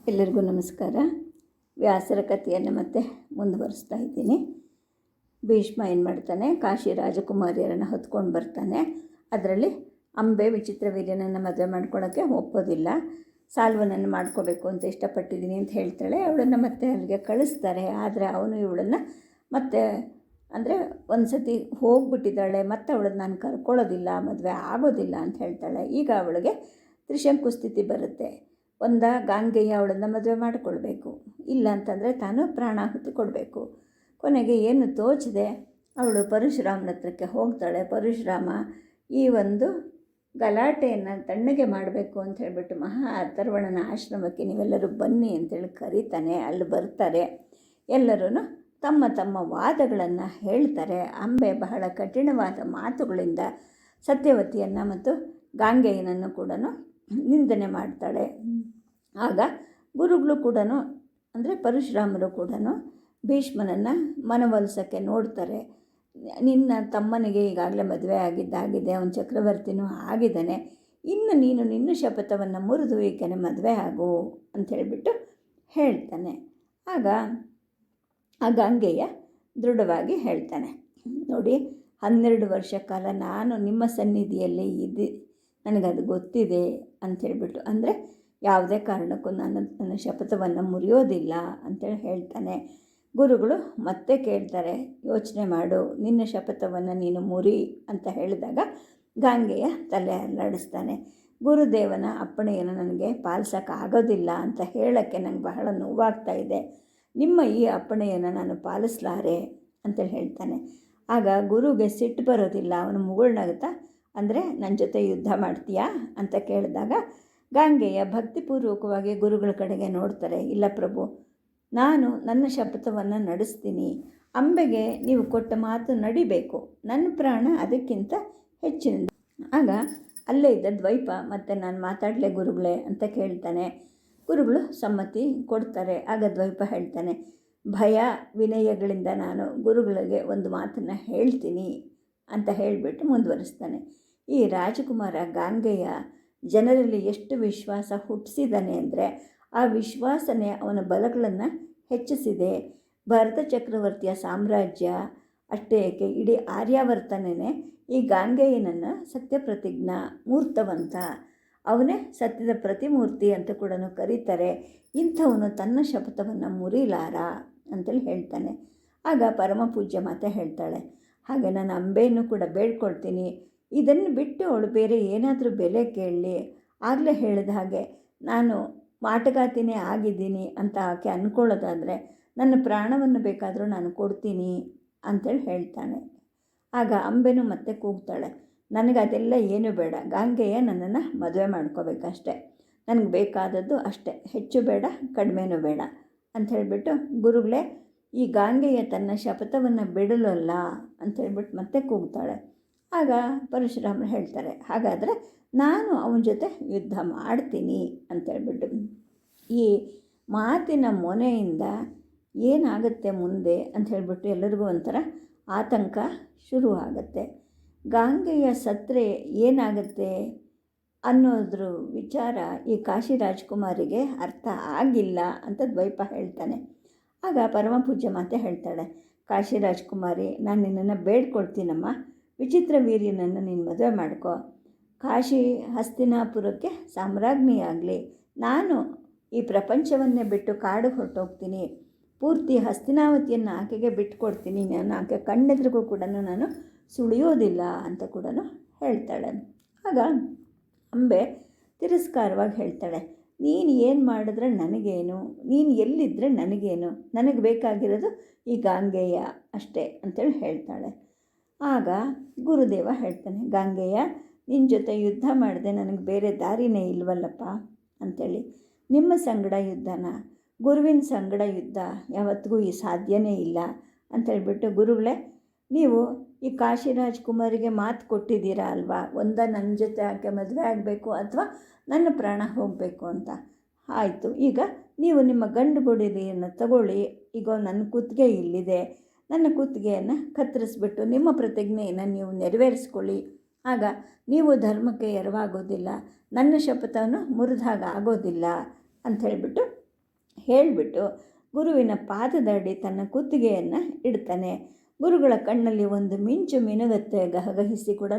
ಎಲ್ಲರಿಗೂ ನಮಸ್ಕಾರ. ವ್ಯಾಸರ ಕಥೆಯನ್ನು ಮತ್ತೆ ಮುಂದುವರಿಸ್ತಾ ಇದ್ದೀನಿ. ಭೀಷ್ಮ ಏನು ಮಾಡ್ತಾನೆ, ಕಾಶಿ ರಾಜಕುಮಾರಿಯರನ್ನು ಹೊತ್ಕೊಂಡು ಬರ್ತಾನೆ. ಅದರಲ್ಲಿ ಅಂಬೆ ವಿಚಿತ್ರವೀರ್ಯನನ್ನು ಮದುವೆ ಮಾಡ್ಕೊಳ್ಳೋಕ್ಕೆ ಒಪ್ಪೋದಿಲ್ಲ. ಸಾಲ್ವನನ್ನು ಮಾಡ್ಕೋಬೇಕು ಅಂತ ಇಷ್ಟಪಟ್ಟಿದ್ದೀನಿ ಅಂತ ಹೇಳ್ತಾಳೆ. ಅವಳನ್ನು ಮತ್ತೆ ಅಲ್ಲಿಗೆ ಕಳಿಸ್ತಾರೆ. ಆದರೆ ಅವನು ಇವಳನ್ನು ಮತ್ತೆ ಅಂದರೆ ಒಂದು ಸತಿ ಹೋಗ್ಬಿಟ್ಟಿದ್ದಾಳೆ, ಮತ್ತು ಅವಳನ್ನು ನಾನು ಕರ್ಕೊಳ್ಳೋದಿಲ್ಲ, ಮದುವೆ ಆಗೋದಿಲ್ಲ ಅಂತ ಹೇಳ್ತಾಳೆ. ಈಗ ಅವಳಿಗೆ ತ್ರಿಶಂಕು ಸ್ಥಿತಿ ಬರುತ್ತೆ. ಗಾಂಗೆಯ ಅವಳನ್ನು ಮದುವೆ ಮಾಡಿಕೊಳ್ಬೇಕು, ಇಲ್ಲ ಅಂತಂದರೆ ತಾನು ಪ್ರಾಣಾಹುತಿ ಕೊಡಬೇಕು. ಕೊನೆಗೆ ಏನು ತೋಚದೆ ಅವಳು ಪರಶುರಾಮನ ಹತ್ರಕ್ಕೆ ಹೋಗ್ತಾಳೆ. ಪರಶುರಾಮ ಈ ಒಂದು ಗಲಾಟೆಯನ್ನು ತಣ್ಣಗೆ ಮಾಡಬೇಕು ಅಂತ ಹೇಳಿಬಿಟ್ಟು ಅಥರ್ವಣನ ಆಶ್ರಮಕ್ಕೆ ನೀವೆಲ್ಲರೂ ಬನ್ನಿ ಅಂತೇಳಿ ಕರೀತಾನೆ. ಅಲ್ಲಿ ಬರ್ತಾರೆ. ಎಲ್ಲರೂ ತಮ್ಮ ತಮ್ಮ ವಾದಗಳನ್ನು ಹೇಳ್ತಾರೆ. ಅಂಬೆ ಬಹಳ ಕಠಿಣವಾದ ಮಾತುಗಳಿಂದ ಸತ್ಯವತಿಯನ್ನು ಮತ್ತು ಗಾಂಗೆಯನನ್ನು ಕೂಡ ನಿಂದನೆ ಮಾಡ್ತಾಳೆ. ಆಗ ಗುರುಗಳು ಕೂಡ ಅಂದರೆ ಪರಶುರಾಮರು ಕೂಡ ಭೀಷ್ಮನನ್ನು ಮನವೊಲಿಸೋಕ್ಕೆ ನೋಡ್ತಾರೆ. ನಿನ್ನ ತಮ್ಮನಿಗೆ ಈಗಾಗಲೇ ಮದುವೆ ಆಗಿದೆ, ಅವನ ಚಕ್ರವರ್ತಿನೂ ಆಗಿದ್ದಾನೆ, ಇನ್ನು ನೀನು ನಿನ್ನ ಶಪಥವನ್ನು ಮುರಿದು ಈಕೆನೆ ಮದುವೆ ಆಗು ಅಂಥೇಳ್ಬಿಟ್ಟು ಹೇಳ್ತಾನೆ. ಆಗ ಆ ಗಾಂಗೆಯ ದೃಢವಾಗಿ ಹೇಳ್ತಾನೆ, ನೋಡಿ 12 ವರ್ಷ ಕಾಲ ನಾನು ನಿಮ್ಮ ಸನ್ನಿಧಿಯಲ್ಲಿ ನನಗದು ಗೊತ್ತಿದೆ ಅಂಥೇಳ್ಬಿಟ್ಟು, ಅಂದರೆ ಯಾವುದೇ ಕಾರಣಕ್ಕೂ ನಾನು ನನ್ನ ಶಪಥವನ್ನು ಮುರಿಯೋದಿಲ್ಲ ಅಂತೇಳಿ ಹೇಳ್ತಾನೆ. ಗುರುಗಳು ಮತ್ತೆ ಕೇಳ್ತಾರೆ, ಯೋಚನೆ ಮಾಡು, ನಿನ್ನ ಶಪಥವನ್ನು ನೀನು ಮುರಿ ಅಂತ ಹೇಳಿದಾಗ ಗಾಂಗೆಯ ತಲೆ ಅಲ್ಲಾಡಿಸ್ತಾನೆ. ಗುರುದೇವನ ಅಪ್ಪಣೆಯನ್ನು ನನಗೆ ಪಾಲಿಸೋಕ್ಕಾಗೋದಿಲ್ಲ ಅಂತ ಹೇಳೋಕ್ಕೆ ನನಗೆ ಬಹಳ ನೋವಾಗ್ತಾ ಇದೆ. ನಿಮ್ಮ ಈ ಅಪ್ಪಣೆಯನ್ನು ನಾನು ಪಾಲಿಸಲಾರೆ ಅಂತೇಳಿ ಹೇಳ್ತಾನೆ. ಆಗ ಗುರುಗೆ ಸಿಟ್ಟು ಬರೋದಿಲ್ಲ. ಅವನು ಮುಗುಳ್ನಗುತ್ತಾ, ಅಂದರೆ ನನ್ನ ಜೊತೆ ಯುದ್ಧ ಮಾಡ್ತೀಯಾ ಅಂತ ಕೇಳಿದಾಗ ಗಾಂಗೆಯ ಭಕ್ತಿಪೂರ್ವಕವಾಗಿ ಗುರುಗಳ ಕಡೆಗೆ ನೋಡ್ತಾರೆ. ಇಲ್ಲ ಪ್ರಭು, ನಾನು ನನ್ನ ಶಪಥವನ್ನು ನಡೆಸ್ತೀನಿ. ಅಂಬೆಗೆ ನೀವು ಕೊಟ್ಟ ಮಾತು ನಡಿಬೇಕು, ನನ್ನ ಪ್ರಾಣ ಅದಕ್ಕಿಂತ ಹೆಚ್ಚಿನ. ಆಗ ಅಲ್ಲೇ ಇದ್ದ ದ್ವೈಪ ಮತ್ತು ನಾನು ಮಾತಾಡಲೇ ಗುರುಗಳೇ ಅಂತ ಕೇಳ್ತಾನೆ. ಗುರುಗಳು ಸಮ್ಮತಿ ಕೊಡ್ತಾರೆ. ಆಗ ದ್ವೈಪ ಹೇಳ್ತಾನೆ, ಭಯ ವಿನಯಗಳಿಂದ ನಾನು ಗುರುಗಳಿಗೆ ಒಂದು ಮಾತನ್ನು ಹೇಳ್ತೀನಿ ಅಂತ ಹೇಳಿಬಿಟ್ಟು ಮುಂದುವರಿಸ್ತಾನೆ. ಈ ರಾಜಕುಮಾರ ಗಾಂಗೆಯ ಜನರಲ್ಲಿ ಎಷ್ಟು ವಿಶ್ವಾಸ ಹುಟ್ಟಿಸಿದ್ದಾನೆ ಅಂದರೆ ಆ ವಿಶ್ವಾಸನೆ ಅವನ ಬಲಗಳನ್ನು ಹೆಚ್ಚಿಸಿದೆ. ಭರತ ಚಕ್ರವರ್ತಿಯ ಸಾಮ್ರಾಜ್ಯ ಅಷ್ಟೇ ಏಕೆ, ಇಡೀ ಆರ್ಯಾವರ್ತನೇ ಈ ಗಾಂಗೆಯನನ್ನು ಸತ್ಯಪ್ರತಿಜ್ಞ ಮೂರ್ತವಂತ, ಅವನೇ ಸತ್ಯದ ಪ್ರತಿಮೂರ್ತಿ ಅಂತ ಕೂಡ ಕರೀತಾರೆ. ಇಂಥವನು ತನ್ನ ಶಪಥವನ್ನು ಮುರಿಲಾರ ಅಂತೇಳಿ ಹೇಳ್ತಾನೆ. ಆಗ ಪರಮ ಪೂಜ್ಯ ಮಾತೆ ಹೇಳ್ತಾಳೆ, ಹಾಗೆ ನಾನು ಅಂಬೆಯನ್ನು ಕೂಡ ಬೇಡ್ಕೊಳ್ತೀನಿ, ಇದನ್ನು ಬಿಟ್ಟು ಅವಳು ಬೇರೆ ಏನಾದರೂ ಬೆಲೆ ಕೇಳಲಿ. ಆಗಲೇ ಹೇಳಿದ ಹಾಗೆ ನಾನು ಮಾಟಗಾತಿನೇ ಆಗಿದ್ದೀನಿ ಅಂತ ಆಕೆ ಅಂದ್ಕೊಳ್ಳೋದಾದರೆ ನನ್ನ ಪ್ರಾಣವನ್ನು ಬೇಕಾದರೂ ನಾನು ಕೊಡ್ತೀನಿ ಅಂತೇಳಿ ಹೇಳ್ತಾನೆ. ಆಗ ಅಂಬೆನೂ ಮತ್ತೆ ಕೂಗ್ತಾಳೆ, ನನಗದೆಲ್ಲ ಏನೂ ಬೇಡ, ಗಾಂಗೆಯ ನನ್ನನ್ನು ಮದುವೆ ಮಾಡ್ಕೋಬೇಕಷ್ಟೆ, ನನಗೆ ಬೇಕಾದದ್ದು ಅಷ್ಟೇ, ಹೆಚ್ಚು ಬೇಡ ಕಡಿಮೆನೂ ಬೇಡ ಅಂಥೇಳ್ಬಿಟ್ಟು ಗುರುಗಳೇ ಈ ಗಾಂಗೆಯ ತನ್ನ ಶಪಥವನ್ನು ಬಿಡಲಲ್ಲ ಅಂಥೇಳ್ಬಿಟ್ಟು ಮತ್ತೆ ಕೂಗ್ತಾಳೆ. ಆಗ ಪರಶುರಾಮರು ಹೇಳ್ತಾರೆ, ಹಾಗಾದರೆ ನಾನು ಅವನ ಜೊತೆ ಯುದ್ಧ ಮಾಡ್ತೀನಿ ಅಂತೇಳ್ಬಿಟ್ಟು. ಈ ಮಾತಿನ ಮೊನೆಯಿಂದ ಏನಾಗುತ್ತೆ ಮುಂದೆ ಅಂಥೇಳ್ಬಿಟ್ಟು ಎಲ್ಲರಿಗೂ ಒಂಥರ ಆತಂಕ ಶುರು ಆಗುತ್ತೆ. ಗಾಂಗೆಯ ಸತ್ರೆ ಏನಾಗುತ್ತೆ ಅನ್ನೋದ್ರ ವಿಚಾರ ಈ ಕಾಶಿ ರಾಜಕುಮಾರಿಗೆ ಅರ್ಥ ಆಗಿಲ್ಲ ಅಂತ ದ್ವೈಪ ಹೇಳ್ತಾನೆ. ಆಗ ಪರಮ ಪೂಜ್ಯ ಮಾತೆ ಹೇಳ್ತಾಳೆ, ಕಾಶಿ ರಾಜಕುಮಾರಿ, ನಾನು ನಿನ್ನನ್ನು ಬೇಡ್ಕೊಳ್ತೀನಮ್ಮ, ವಿಚಿತ್ರ ವೀರ್ಯನನ್ನು ನೀನು ಮದುವೆ ಮಾಡ್ಕೋ, ಕಾಶಿ ಹಸ್ತಿನಾಪುರಕ್ಕೆ ಸಾಮ್ರಾಜ್ಞಿಯಾಗಲಿ, ನಾನು ಈ ಪ್ರಪಂಚವನ್ನೇ ಬಿಟ್ಟು ಕಾಡು ಹೊರಟೋಗ್ತೀನಿ, ಪೂರ್ತಿ ಹಸ್ತಿನಾವತಿಯನ್ನು ಆಕೆಗೆ ಬಿಟ್ಕೊಡ್ತೀನಿ, ನಾನು ಆಕೆ ಕಣ್ಣೆದ್ರಿಗೂ ಕೂಡ ನಾನು ಸುಳಿಯೋದಿಲ್ಲ ಅಂತ ಕೂಡ ಹೇಳ್ತಾಳೆ. ಆಗ ಅಂಬೆ ತಿರಸ್ಕಾರವಾಗಿ ಹೇಳ್ತಾಳೆ, ನೀನು ಏನು ಮಾಡಿದ್ರೆ ನನಗೇನು, ನೀನು ಎಲ್ಲಿದ್ದರೆ ನನಗೇನು, ನನಗೆ ಬೇಕಾಗಿರೋದು ಈ ಗಾಂಗೆಯ ಅಷ್ಟೇ ಅಂತೇಳಿ ಹೇಳ್ತಾಳೆ. ಆಗ ಗುರುದೇವ ಹೇಳ್ತಾನೆ, ಗಾಂಗೆಯ ನಿನ್ನ ಜೊತೆ ಯುದ್ಧ ಮಾಡಿದೆ ನನಗೆ ಬೇರೆ ದಾರಿನೇ ಇಲ್ವಲ್ಲಪ್ಪ ಅಂಥೇಳಿ, ನಿಮ್ಮ ಸಂಗಡ ಯುದ್ಧನ, ಗುರುವಿನ ಸಂಗಡ ಯುದ್ಧ ಯಾವತ್ತಿಗೂ ಈ ಸಾಧ್ಯನೇ ಇಲ್ಲ ಅಂಥೇಳ್ಬಿಟ್ಟು, ಗುರುಗಳೇ ನೀವು ಈ ಕಾಶಿ ರಾಜ್ಕುಮಾರಿಗೆ ಮಾತು ಕೊಟ್ಟಿದ್ದೀರಾ ಅಲ್ವಾ, ನನ್ನ ಜೊತೆ ಆಕೆ ಮದುವೆ ಆಗಬೇಕು ಅಥವಾ ನನ್ನ ಪ್ರಾಣ ಹೋಗಬೇಕು ಅಂತ. ಆಯಿತು, ಈಗ ನೀವು ನಿಮ್ಮ ಗಂಡು ಬೊಡಿರಿಯನ್ನು ತಗೊಳ್ಳಿ, ಈಗ ನನ್ನ ಕುತ್ತಿಗೆ ಇಲ್ಲಿದೆ, ನನ್ನ ಕುತ್ತಿಗೆಯನ್ನು ಕತ್ತರಿಸ್ಬಿಟ್ಟು ನಿಮ್ಮ ಪ್ರತಿಜ್ಞೆಯನ್ನು ನೀವು ನೆರವೇರಿಸ್ಕೊಳ್ಳಿ, ಆಗ ನೀವು ಧರ್ಮಕ್ಕೆ ಎರವಾಗೋದಿಲ್ಲ, ನನ್ನ ಶಪಥವನ್ನು ಮುರಿದಾಗ ಆಗೋದಿಲ್ಲ ಅಂಥೇಳ್ಬಿಟ್ಟು ಹೇಳಿಬಿಟ್ಟು ಗುರುವಿನ ಪಾದದಡಿ ತನ್ನ ಕುತ್ತಿಗೆಯನ್ನು ಇಡ್ತಾನೆ. ಗುರುಗಳ ಕಣ್ಣಲ್ಲಿ ಒಂದು ಮಿಂಚು ಮಿನುಗತ್ತೆ. ಗಹಗಹಿಸಿ ಕೂಡ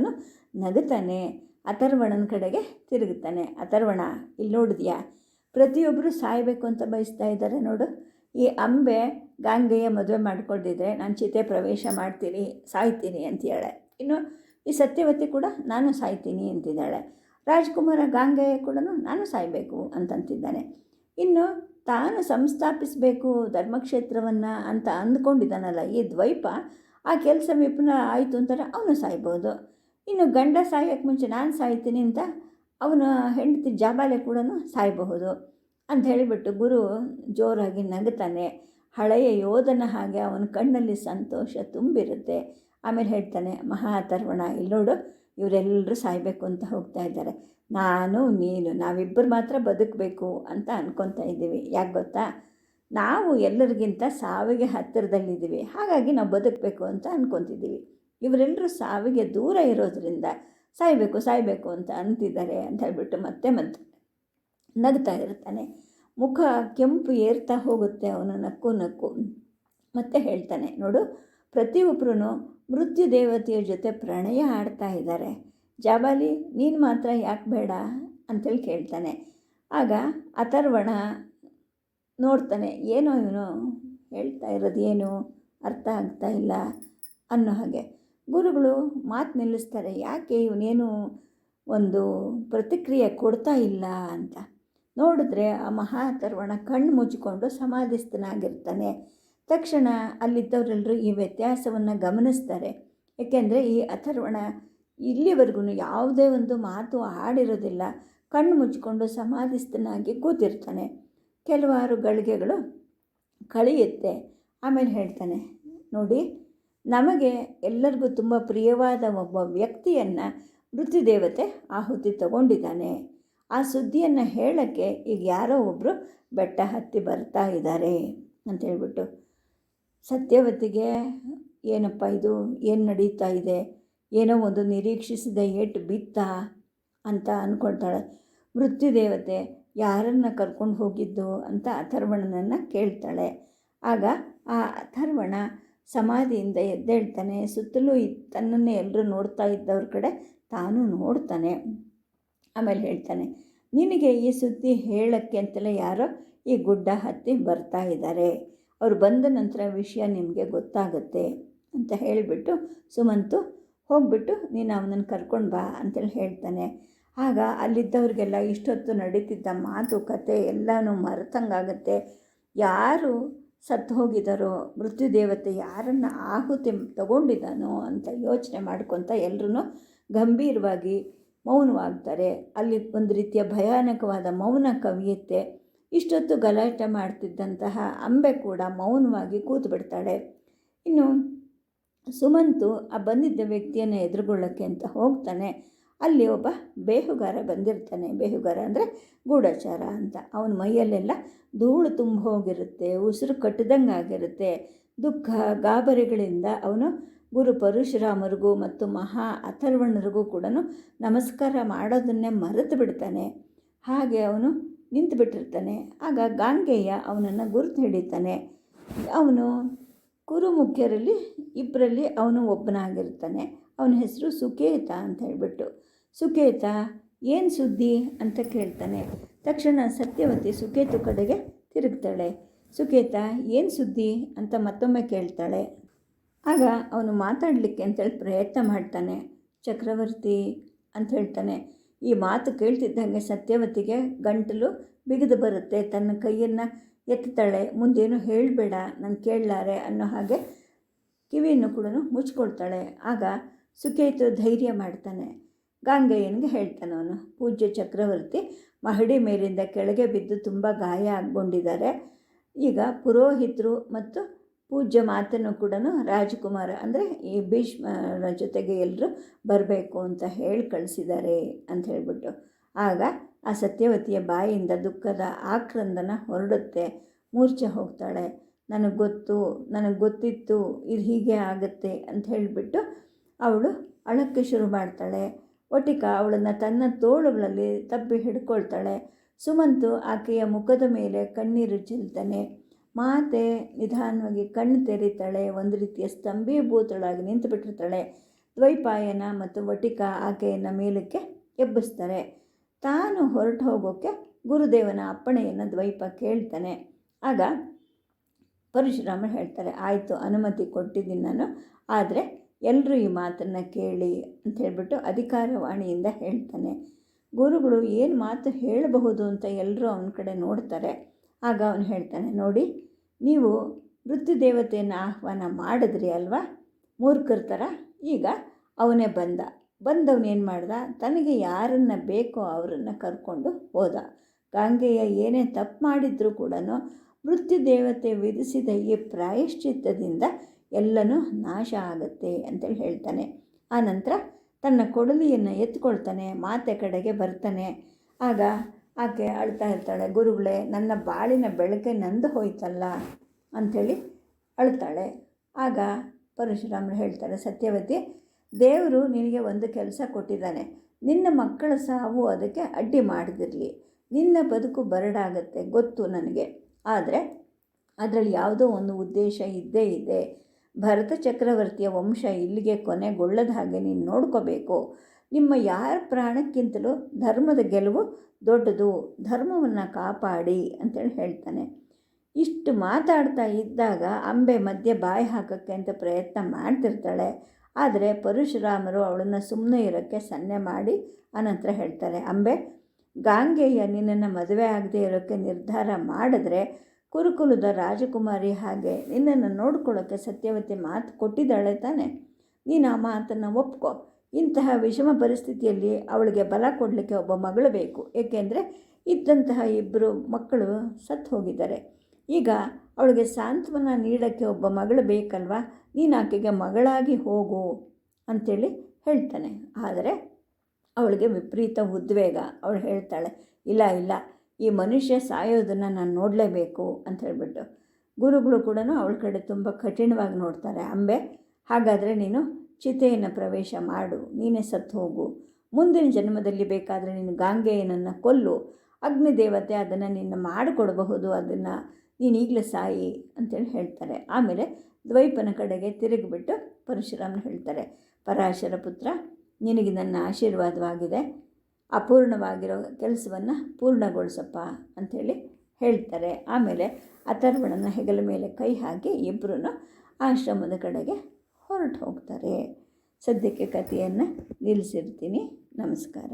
ನಗುತ್ತಾನೆ. ಅಥರ್ವಣನ ಕಡೆಗೆ ತಿರುಗುತ್ತಾನೆ. ಅಥರ್ವಣ, ಇಲ್ಲಿ ನೋಡಿದ್ಯಾ, ಪ್ರತಿಯೊಬ್ಬರು ಸಾಯಬೇಕು ಅಂತ ಬಯಸ್ತಾ ಇದ್ದಾರೆ ನೋಡು. ಈ ಅಂಬೆ ಗಾಂಗೆಯ ಮದುವೆ ಮಾಡ್ಕೊಳ್ದಿದ್ರೆ ನಾನು ಚಿತೆ ಪ್ರವೇಶ ಮಾಡ್ತೀನಿ, ಸಾಯ್ತೀನಿ ಅಂತೇಳೆ. ಇನ್ನು ಈ ಸತ್ಯವತಿ ಕೂಡ ನಾನು ಸಾಯ್ತೀನಿ ಅಂತಿದ್ದಾಳೆ. ರಾಜ್ಕುಮಾರ ಗಾಂಗೆಯ ಕೂಡ ನಾನು ಸಾಯಬೇಕು ಅಂತಂತಿದ್ದಾನೆ. ಇನ್ನು ತಾನು ಸಂಸ್ಥಾಪಿಸಬೇಕು ಧರ್ಮಕ್ಷೇತ್ರವನ್ನು ಅಂತ ಅಂದ್ಕೊಂಡಿದ್ದಾನಲ್ಲ ಈ ದ್ವೈಪ, ಆ ಕೆಲಸ ವಿಫಲ ಆಯಿತು ಅಂತಾರೆ ಅವನು ಸಾಯ್ಬೋದು. ಇನ್ನು ಗಂಡ ಸಾಯೋಕ್ಕೆ ಮುಂಚೆ ನಾನು ಸಾಯ್ತೀನಿ ಅಂತ ಅವನ ಹೆಂಡತಿ ಜಾಬಾಲೆ ಕೂಡ ಸಾಯಬಹುದು ಅಂತ ಹೇಳಿಬಿಟ್ಟು ಗುರು ಜೋರಾಗಿ ನಗುತ್ತಾನೆ. ಹಳೆಯ ಯೋಧನ ಹಾಗೆ ಅವನ ಕಣ್ಣಲ್ಲಿ ಸಂತೋಷ ತುಂಬಿರುತ್ತೆ. ಆಮೇಲೆ ಹೇಳ್ತಾನೆ, ಮಹಾ ಅಥರ್ವಣ, ಇಲ್ಲಿ ನೋಡು, ಇವರೆಲ್ಲರೂ ಸಾಯಬೇಕು ಅಂತ ಹೋಗ್ತಾ ಇದ್ದಾರೆ. ನಾನು ನೀನು ನಾವಿಬ್ಬರು ಮಾತ್ರ ಬದುಕಬೇಕು ಅಂತ ಅಂದ್ಕೊತಾ ಇದ್ದೀವಿ. ಯಾಕೆ ಗೊತ್ತಾ, ನಾವು ಎಲ್ಲರಿಗಿಂತ ಸಾವಿಗೆ ಹತ್ತಿರದಲ್ಲಿದ್ದೀವಿ. ಹಾಗಾಗಿ ನಾವು ಬದುಕಬೇಕು ಅಂತ ಅಂದ್ಕೊತಿದ್ದೀವಿ. ಇವರೆಲ್ಲರೂ ಸಾವಿಗೆ ದೂರ ಇರೋದರಿಂದ ಸಾಯಬೇಕು ಅಂತ ಅಂತಿದ್ದಾರೆ ಅಂತ ಹೇಳ್ಬಿಟ್ಟು ಮತ್ತೆ ನಗ್ತಾ ಇರ್ತಾನೆ. ಮುಖ ಕೆಂಪು ಏರ್ತಾ ಹೋಗುತ್ತೆ ಅವನು ನಕ್ಕು. ಮತ್ತೆ ಹೇಳ್ತಾನೆ, ನೋಡು, ಪ್ರತಿಯೊಬ್ಬರೂ ಮೃತ್ಯು ದೇವತೆಯ ಜೊತೆ ಪ್ರಣಯ ಆಡ್ತಾ ಇದ್ದಾರೆ. ಜಾಬಾಲಿ, ನೀನು ಮಾತ್ರ ಯಾಕೆ ಬೇಡ ಅಂಥೇಳಿ ಕೇಳ್ತಾನೆ. ಆಗ ಅಥರ್ವಣ ನೋಡ್ತಾನೆ, ಏನೋ ಇವನು ಹೇಳ್ತಾ ಇರೋದು ಏನು ಅರ್ಥ ಆಗ್ತಾ ಇಲ್ಲ ಅನ್ನೋ ಹಾಗೆ. ಗುರುಗಳು ಮಾತು ನಿಲ್ಲಿಸ್ತಾರೆ. ಯಾಕೆ ಇವನೇನು ಒಂದು ಪ್ರತಿಕ್ರಿಯೆ ಕೊಡ್ತಾ ಇಲ್ಲ ಅಂತ ನೋಡಿದ್ರೆ ಆ ಮಹಾ ಅಥರ್ವಣ ಕಣ್ಣು ಮುಚ್ಚಿಕೊಂಡು ಸಮಾಧಿಸ್ಥನಾಗಿರ್ತಾನೆ. ತಕ್ಷಣ ಅಲ್ಲಿದ್ದವರೆಲ್ಲರೂ ಈ ವ್ಯತ್ಯಾಸವನ್ನು ಗಮನಿಸ್ತಾರೆ. ಏಕೆಂದರೆ ಈ ಅಥರ್ವಣ ಇಲ್ಲಿವರೆಗೂ ಯಾವುದೇ ಒಂದು ಮಾತು ಆಡಿರೋದಿಲ್ಲ. ಕಣ್ಣು ಮುಚ್ಚಿಕೊಂಡು ಸಮಾಧಿಸ್ಥನಾಗಿ ಕೂತಿರ್ತಾನೆ. ಕೆಲವಾರು ಗಳಿಗೆಗಳು ಕಳೆಯುತ್ತೆ. ಆಮೇಲೆ ಹೇಳ್ತಾನೆ, ನೋಡಿ, ನಮಗೆ ಎಲ್ಲರಿಗೂ ತುಂಬ ಪ್ರಿಯವಾದ ಒಬ್ಬ ವ್ಯಕ್ತಿಯನ್ನು ಮೃತ್ಯುದೇವತೆ ಆಹುತಿ ತಗೊಂಡಿದ್ದಾನೆ. ಆ ಸುದ್ದಿಯನ್ನು ಹೇಳೋಕ್ಕೆ ಈಗ ಯಾರೋ ಒಬ್ಬರು ಬೆಟ್ಟ ಹತ್ತಿ ಬರ್ತಾ ಇದ್ದಾರೆ ಅಂತೇಳ್ಬಿಟ್ಟು ಸತ್ಯವತಿಗೆ ಏನಪ್ಪ ಇದು, ಏನು ನಡೀತಾ ಇದೆ, ಏನೋ ಒಂದು ನಿರೀಕ್ಷಿಸಿದ ಏಟು ಬಿತ್ತಾ ಅಂತ ಅಂದ್ಕೊಳ್ತಾಳೆ. ಮೃತ್ಯುದೇವತೆ ಯಾರನ್ನು ಕರ್ಕೊಂಡು ಹೋಗಿದ್ದು ಅಂತ ಅಥರ್ವಣನನ್ನು ಕೇಳ್ತಾಳೆ. ಆಗ ಆ ಅಥರ್ವಣ ಸಮಾಧಿಯಿಂದ ಎದ್ದೇಳ್ತಾನೆ. ಸುತ್ತಲೂ ತನ್ನನ್ನೇ ಎಲ್ಲರೂ ನೋಡ್ತಾ ಇದ್ದವ್ರ ಕಡೆ ತಾನು ನೋಡ್ತಾನೆ. ಆಮೇಲೆ ಹೇಳ್ತಾನೆ, ನಿನಗೆ ಈ ಸುದ್ದಿ ಹೇಳೋಕ್ಕೆ ಅಂತಲೇ ಯಾರೋ ಈ ಗುಡ್ಡ ಹತ್ತಿ ಬರ್ತಾ ಇದ್ದಾರೆ. ಅವ್ರು ಬಂದ ನಂತರ ವಿಷಯ ನಿಮಗೆ ಗೊತ್ತಾಗುತ್ತೆ ಅಂತ ಹೇಳಿಬಿಟ್ಟು ಸುಮಂತು ಹೋಗ್ಬಿಟ್ಟು ನೀನು ಅವನನ್ನು ಕರ್ಕೊಂಡು ಬಾ ಅಂತೇಳಿ ಹೇಳ್ತಾನೆ. ಆಗ ಅಲ್ಲಿದ್ದವ್ರಿಗೆಲ್ಲ ಇಷ್ಟೊತ್ತು ನಡೀತಿದ್ದ ಮಾತುಕತೆ ಎಲ್ಲನೂ ಮರೆತಂಗಾಗುತ್ತೆ. ಯಾರು ಸತ್ತು ಹೋಗಿದ್ದಾರೋ, ಮೃತ್ಯುದೇವತೆ ಯಾರನ್ನು ಆಹುತಿ ತಗೊಂಡಿದ್ದಾನೋ ಅಂತ ಯೋಚನೆ ಮಾಡ್ಕೊತ ಎಲ್ಲರೂ ಗಂಭೀರವಾಗಿ ಮೌನವಾಗ್ತಾರೆ. ಅಲ್ಲಿ ಒಂದು ರೀತಿಯ ಭಯಾನಕವಾದ ಮೌನ ಕವಿಯುತ್ತೆ. ಇಷ್ಟೊತ್ತು ಗಲಾಟೆ ಮಾಡ್ತಿದ್ದಂತಹ ಅಂಬೆ ಕೂಡ ಮೌನವಾಗಿ ಕೂತ್ಬಿಡ್ತಾಳೆ. ಇನ್ನು ಸುಮಂತು ಆ ಬಂದಿದ್ದ ವ್ಯಕ್ತಿಯನ್ನು ಎದುರುಗೊಳ್ಳೋಕ್ಕೆ ಅಂತ ಹೋಗ್ತಾನೆ. ಅಲ್ಲಿ ಒಬ್ಬ ಬೇಹುಗಾರ ಬಂದಿರ್ತಾನೆ. ಬೇಹುಗಾರ ಅಂದರೆ ಗೂಢಚಾರ ಅಂತ. ಅವನ ಮೈಯಲ್ಲೆಲ್ಲ ಧೂಳು ತುಂಬ ಹೋಗಿರುತ್ತೆ, ಉಸಿರು ಕಟ್ಟಿದಂಗೆ ಆಗಿರುತ್ತೆ. ದುಃಖ ಗಾಬರಿಗಳಿಂದ ಅವನು ಗುರು ಪರಶುರಾಮರಿಗೂ ಮತ್ತು ಮಹಾ ಅಥರ್ವಣರಿಗೂ ಕೂಡ ನಮಸ್ಕಾರ ಮಾಡೋದನ್ನೇ ಮರೆತು ಬಿಡ್ತಾನೆ. ಹಾಗೆ ಅವನು ನಿಂತು ಬಿಟ್ಟಿರ್ತಾನೆ. ಆಗ ಗಾಂಗೆಯ ಅವನನ್ನು ಗುರುತು ಹಿಡಿತಾನೆ. ಅವನು ಕುರುಮುಖ್ಯರಲ್ಲಿ ಇಬ್ಬರಲ್ಲಿ ಅವನು ಒಬ್ಬನಾಗಿರ್ತಾನೆ. ಅವನ ಹೆಸರು ಸುಕೇತ ಅಂತ ಹೇಳಿಬಿಟ್ಟು. ಸುಕೇತ, ಏನು ಸುದ್ದಿ ಅಂತ ಕೇಳ್ತಾನೆ. ತಕ್ಷಣ ಸತ್ಯವತಿ ಸುಕೇತು ಕಡೆಗೆ ತಿರುಗ್ತಾಳೆ. ಸುಕೇತ, ಏನು ಸುದ್ದಿ ಅಂತ ಮತ್ತೊಮ್ಮೆ ಕೇಳ್ತಾಳೆ. ಆಗ ಅವನು ಮಾತಾಡಲಿಕ್ಕೆ ಅಂತೇಳಿ ಪ್ರಯತ್ನ ಮಾಡ್ತಾನೆ. ಚಕ್ರವರ್ತಿ ಅಂತ ಹೇಳ್ತಾನೆ. ಈ ಮಾತು ಕೇಳ್ತಿದ್ದಂಗೆ ಸತ್ಯವತಿಗೆ ಗಂಟಲು ಬಿಗಿದು ಬರುತ್ತೆ. ತನ್ನ ಕೈಯನ್ನು ಎತ್ತಾಳೆ. ಮುಂದೇನು ಹೇಳಬೇಡ, ನಾನು ಕೇಳಲಾರೆ ಅನ್ನೋ ಹಾಗೆ ಕಿವಿಯನ್ನು ಕೂಡ ಮುಚ್ಕೊಳ್ತಾಳೆ. ಆಗ ಸುಕೇತು ಧೈರ್ಯ ಮಾಡ್ತಾನೆ. ಗಾಂಗೆಯನಿಗೆ ಹೇಳ್ತಾನೆ ಅವನು, ಪೂಜ್ಯ ಚಕ್ರವರ್ತಿ ಮಹಡಿ ಮೇಲಿಂದ ಕೆಳಗೆ ಬಿದ್ದು ತುಂಬ ಗಾಯ ಆಗ್ಕೊಂಡಿದ್ದಾರೆ. ಈಗ ಪುರೋಹಿತರು ಮತ್ತು ಪೂಜ್ಯ ಮಾತನ್ನು ಕೂಡ ರಾಜಕುಮಾರ ಅಂದರೆ ಈ ಭೀಷ್ಮರ ಜೊತೆಗೆ ಎಲ್ಲರೂ ಬರಬೇಕು ಅಂತ ಹೇಳಿ ಕಳಿಸಿದ್ದಾರೆ ಅಂತ ಹೇಳಿಬಿಟ್ಟು. ಆಗ ಆ ಸತ್ಯವತಿಯ ಬಾಯಿಯಿಂದ ದುಃಖದ ಆಕ್ರಂದನ ಹೊರಡುತ್ತೆ. ಮೂರ್ಛೆ ಹೋಗ್ತಾಳೆ. ನನಗೆ ಗೊತ್ತಿತ್ತು ಇದು ಹೀಗೆ ಆಗುತ್ತೆ ಅಂತ ಹೇಳಿಬಿಟ್ಟು ಅವಳು ಅಳಕ್ಕೆ ಶುರು ಮಾಡ್ತಾಳೆ. ಒಟ್ಟಿಕ ಅವಳನ್ನು ತನ್ನ ತೋಳುಗಳಲ್ಲಿ ತಬ್ಬಿ ಹಿಡ್ಕೊಳ್ತಾಳೆ. ಸುಮಂತು ಆಕೆಯ ಮುಖದ ಮೇಲೆ ಕಣ್ಣೀರು ಚೆಲ್ತಾನೆ. ಮಾತೆ ನಿಧಾನವಾಗಿ ಕಣ್ಣು ತೆರೀತಾಳೆ. ಒಂದು ರೀತಿಯ ಸ್ತಂಭೀಭೂತಳಾಗಿ ನಿಂತುಬಿಟ್ಟಿರ್ತಾಳೆ. ದ್ವೈಪಾಯನ ಮತ್ತು ವಟಿಕ ಆಕೆಯನ್ನು ಮೇಲಕ್ಕೆ ಎಬ್ಬಿಸ್ತಾರೆ. ತಾನು ಹೊರಟು ಹೋಗೋಕ್ಕೆ ಗುರುದೇವನ ಅಪ್ಪಣೆಯನ್ನು ದ್ವೈಪ ಕೇಳ್ತಾನೆ. ಆಗ ಪರಶುರಾಮ ಹೇಳ್ತಾರೆ, ಆಯಿತು, ಅನುಮತಿ ಕೊಟ್ಟಿದ್ದೀನಿ ನಾನು, ಆದರೆ ಎಲ್ಲರೂ ಈ ಮಾತನ್ನು ಕೇಳಿ ಅಂತ ಹೇಳ್ಬಿಟ್ಟು ಅಧಿಕಾರವಾಣಿಯಿಂದ ಹೇಳ್ತಾನೆ. ಗುರುಗಳು ಏನು ಮಾತು ಹೇಳಬಹುದು ಅಂತ ಎಲ್ಲರೂ ಅವನ ಕಡೆ ನೋಡ್ತಾರೆ. ಆಗ ಅವನು ಹೇಳ್ತಾನೆ, ನೋಡಿ, ನೀವು ಮೃತ್ಯುದೇವತೆಯನ್ನು ಆಹ್ವಾನ ಮಾಡಿದ್ರಿ ಅಲ್ವಾ, ಮೂರ್ಖರ ಥರ. ಈಗ ಅವನೇ ಬಂದವನು ಏನು ಮಾಡ್ದ, ತನಗೆ ಯಾರನ್ನು ಬೇಕೋ ಅವರನ್ನು ಕರ್ಕೊಂಡು ಹೋದ. ಗಾಂಗೆಯ ಏನೇ ತಪ್ಪು ಮಾಡಿದ್ರೂ ಕೂಡ ಮೃತ್ಯುದೇವತೆ ವಿಧಿಸಿದ ಈ ಪ್ರಾಯಶ್ಚಿತ್ತದಿಂದ ಎಲ್ಲನೂ ನಾಶ ಆಗುತ್ತೆ ಅಂತೇಳಿ ಹೇಳ್ತಾನೆ. ಆನಂತರ ತನ್ನ ಕೊಡಲಿಯನ್ನು ಎತ್ಕೊಳ್ತಾನೆ, ಮಾತೆ ಕಡೆಗೆ ಬರ್ತಾನೆ. ಆಗ ಆಕೆ ಅಳ್ತಾ ಇರ್ತಾಳೆ, ಗುರುಗಳೇ, ನನ್ನ ಬಾಳಿನ ಬೆಳಕೆ ನಂದು ಹೋಯ್ತಲ್ಲ ಅಂಥೇಳಿ ಅಳ್ತಾಳೆ. ಆಗ ಪರಶುರಾಮರು ಹೇಳ್ತಾರೆ, ಸತ್ಯವತಿ, ದೇವರು ನಿನಗೆ ಒಂದು ಕೆಲಸ ಕೊಟ್ಟಿದ್ದಾನೆ. ನಿನ್ನ ಮಕ್ಕಳ ಸಾವು ಅದಕ್ಕೆ ಅಡ್ಡಿ ಮಾಡದಿರಲಿ. ನಿನ್ನ ಬದುಕು ಬರಡಾಗತ್ತೆ ಗೊತ್ತು ನನಗೆ, ಆದರೆ ಅದರಲ್ಲಿ ಯಾವುದೋ ಒಂದು ಉದ್ದೇಶ ಇದ್ದೇ ಇದೆ. ಭರತ ಚಕ್ರವರ್ತಿಯ ವಂಶ ಇಲ್ಲಿಗೆ ಕೊನೆಗೊಳ್ಳದ ಹಾಗೆ ನೀನು ನೋಡ್ಕೋಬೇಕು. ನಿಮ್ಮ ಯಾರ ಪ್ರಾಣಕ್ಕಿಂತಲೂ ಧರ್ಮದ ಗೆಲುವು ದೊಡ್ಡದು. ಧರ್ಮವನ್ನು ಕಾಪಾಡಿ ಅಂತೇಳಿ ಹೇಳ್ತಾನೆ. ಇಷ್ಟು ಮಾತಾಡ್ತಾ ಇದ್ದಾಗ ಅಂಬೆ ಮಧ್ಯೆ ಬಾಯಿ ಹಾಕೋಕ್ಕೆ ಅಂತ ಪ್ರಯತ್ನ ಮಾಡ್ತಿರ್ತಾಳೆ. ಆದರೆ ಪರಶುರಾಮರು ಅವಳನ್ನು ಸುಮ್ಮನೆ ಇರೋಕ್ಕೆ ಸನ್ನೆ ಮಾಡಿ ಅನಂತರ ಹೇಳ್ತಾರೆ, ಅಂಬೆ, ಗಾಂಗೆಯ ನಿನ್ನನ್ನು ಮದುವೆ ಆಗದೆ ಇರೋಕ್ಕೆ ನಿರ್ಧಾರ ಮಾಡಿದ್ರೆ ಕುರುಕುಲದ ರಾಜಕುಮಾರಿ ಹಾಗೆ ನಿನ್ನನ್ನು ನೋಡ್ಕೊಳ್ಳೋಕ್ಕೆ ಸತ್ಯವತಿ ಮಾತು ಕೊಟ್ಟಿದ್ದಾಳೆ ತಾನೆ. ನೀನು ಆ ಮಾತನ್ನು ಒಪ್ಕೊ. ಇಂತಹ ವಿಷಮ ಪರಿಸ್ಥಿತಿಯಲ್ಲಿ ಅವಳಿಗೆ ಬಲ ಕೊಡಲಿಕ್ಕೆ ಒಬ್ಬ ಮಗಳು ಬೇಕು. ಏಕೆಂದರೆ ಇದ್ದಂತಹ ಇಬ್ಬರು ಮಕ್ಕಳು ಸತ್ತು ಹೋಗಿದ್ದಾರೆ. ಈಗ ಅವಳಿಗೆ ಸಾಂತ್ವನ ನೀಡೋಕ್ಕೆ ಒಬ್ಬ ಮಗಳು ಬೇಕಲ್ವ, ನೀನು ಆಕೆಗೆ ಮಗಳಾಗಿ ಹೋಗು ಅಂಥೇಳಿ ಹೇಳ್ತಾನೆ. ಆದರೆ ಅವಳಿಗೆ ವಿಪರೀತ ಉದ್ವೇಗ. ಅವಳು ಹೇಳ್ತಾಳೆ, ಇಲ್ಲ, ಈ ಮನುಷ್ಯ ಸಾಯೋದನ್ನು ನಾನು ನೋಡಲೇಬೇಕು ಅಂತ ಹೇಳ್ಬಿಟ್ಟು. ಗುರುಗಳು ಕೂಡ ಅವಳ ಕಡೆ ತುಂಬ ಕಠಿಣವಾಗಿ ನೋಡ್ತಾರೆ. ಅಂಬೆ, ಹಾಗಾದರೆ ನೀನು ಚಿತೆಯನ್ನು ಪ್ರವೇಶ ಮಾಡು, ನೀನೇ ಸತ್ತು ಹೋಗು. ಮುಂದಿನ ಜನ್ಮದಲ್ಲಿ ಬೇಕಾದರೆ ನೀನು ಗಾಂಗೆಯನನ್ನು ಕೊಲ್ಲು. ಅಗ್ನಿದೇವತೆ ಅದನ್ನು ನಿನ್ನ ಮಾಡಿಕೊಡಬಹುದು, ಅದನ್ನು ನೀನು ಈಗಲೇ ಸಾಯಿ ಅಂತೇಳಿ ಹೇಳ್ತಾರೆ. ಆಮೇಲೆ ದ್ವೈಪನ ಕಡೆಗೆ ತಿರುಗಿಬಿಟ್ಟು ಪರಶುರಾಮನು ಹೇಳ್ತಾರೆ, ಪರಾಶರ ಪುತ್ರ, ನಿನಗೆ ನನ್ನ ಆಶೀರ್ವಾದವಾಗಿದೆ. ಅಪೂರ್ಣವಾಗಿರೋ ಕೆಲಸವನ್ನು ಪೂರ್ಣಗೊಳಿಸಪ್ಪ ಅಂಥೇಳಿ ಹೇಳ್ತಾರೆ. ಆಮೇಲೆ ಅಥರ್ವಣನ ಹೆಗಲ ಮೇಲೆ ಕೈ ಹಾಕಿ ಇಬ್ಬರೂ ಆಶ್ರಮದ ಕಡೆಗೆ ಹೊರಟು ಹೋಗ್ತಾರೆ. ಸದ್ಯಕ್ಕೆ ಕಥೆಯನ್ನು ನಿಲ್ಲಿಸಿರ್ತೀನಿ. ನಮಸ್ಕಾರ.